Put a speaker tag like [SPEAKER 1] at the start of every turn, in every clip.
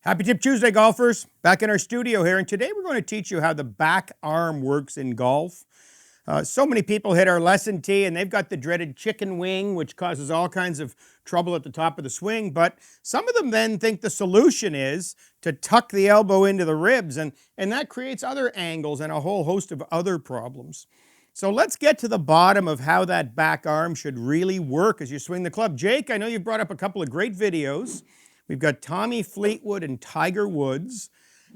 [SPEAKER 1] Happy Tip Tuesday, golfers. Back in our studio here, and today we're going to teach you how the back arm works in golf. So many people hit our lesson tee and they've got the dreaded chicken wing, which causes all kinds of trouble at the top of the swing. But some of them then think the solution is to tuck the elbow into the ribs, and that creates other angles and a whole host of other problems. So let's get to the bottom of how that back arm should really work as you swing the club. Jake, I know you brought up a couple of great videos. We've got Tommy Fleetwood and Tiger Woods.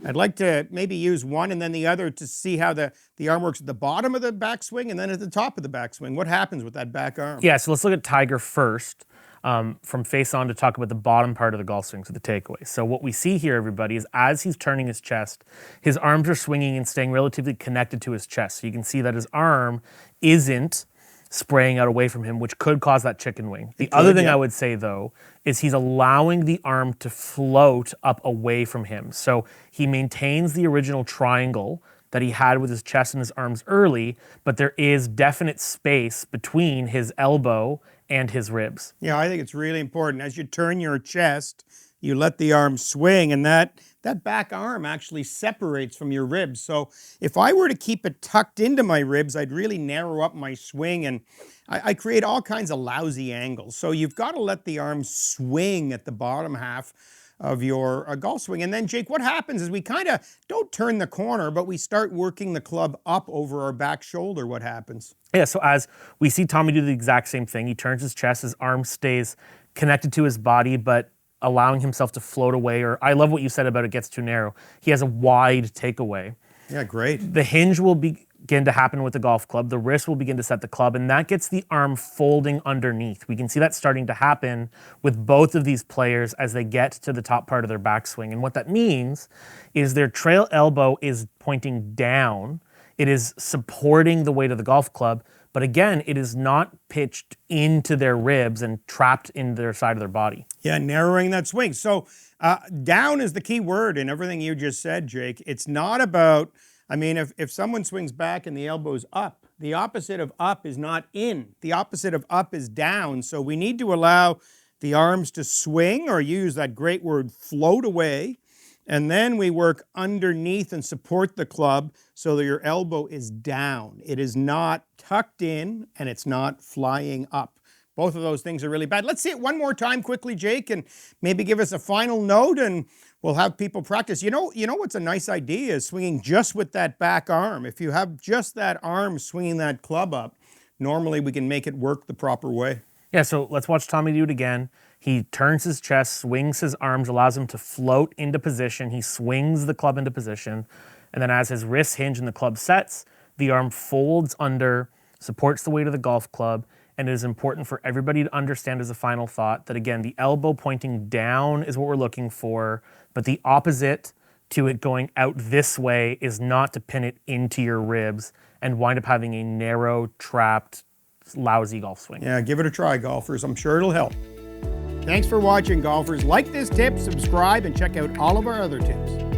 [SPEAKER 1] I'd like to maybe use one and then the other to see how the arm works at the bottom of the backswing and then at the top of the backswing. What happens with that back arm?
[SPEAKER 2] Yeah, so let's look at Tiger first, from face on to talk about the bottom part of the golf swing, so the takeaway. So what we see here, everybody, is as he's turning his chest, his arms are swinging and staying relatively connected to his chest. So you can see that his arm isn't spraying out away from him, which could cause that chicken wing. The other thing I would say, though, is he's allowing the arm to float up away from him. So he maintains the original triangle that he had with his chest and his arms early, but there is definite space between his elbow and his ribs.
[SPEAKER 1] Yeah, I think it's really important. As you turn your chest, you let the arm swing, and that back arm actually separates from your ribs. So if I were to keep it tucked into my ribs, I'd really narrow up my swing, and I create all kinds of lousy angles. So you've got to let the arm swing at the bottom half of your golf swing. And then, Jake, what happens is we kind of don't turn the corner, but we start working the club up over our back shoulder. What happens?
[SPEAKER 2] Yeah, so as we see Tommy do the exact same thing, he turns his chest, his arm stays connected to his body, but allowing himself to float away, or I love what you said about it gets too narrow. He has a wide takeaway.
[SPEAKER 1] Yeah, great.
[SPEAKER 2] The hinge will begin to happen with the golf club. The wrist will begin to set the club, and that gets the arm folding underneath. We can see that starting to happen with both of these players as they get to the top part of their backswing. And what that means is their trail elbow is pointing down. It is supporting the weight of the golf club, but again, it is not pitched into their ribs and trapped in their side of their body.
[SPEAKER 1] Yeah, narrowing that swing. So down is the key word in everything you just said, Jake. It's not about, I mean, if someone swings back and the elbow's up, the opposite of up is not in. The opposite of up is down. So we need to allow the arms to swing, or use that great word, float away. And then we work underneath and support the club so that your elbow is down. It is not tucked in and it's not flying up. Both of those things are really bad. Let's see it one more time quickly, Jake, and maybe give us a final note, and we'll have people practice. You know what's a nice idea is swinging just with that back arm. If you have just that arm swinging that club up, normally we can make it work the proper way.
[SPEAKER 2] Yeah, so let's watch Tommy do it again. He turns his chest, swings his arms, allows him to float into position. He swings the club into position. And then as his wrists hinge and the club sets, the arm folds under, supports the weight of the golf club. And it is important for everybody to understand as a final thought that, again, the elbow pointing down is what we're looking for, but the opposite to it going out this way is not to pin it into your ribs and wind up having a narrow, trapped, lousy golf swing.
[SPEAKER 1] Yeah, give it a try, golfers. I'm sure it'll help. Thanks for watching, golfers. Like this tip, subscribe, and check out all of our other tips.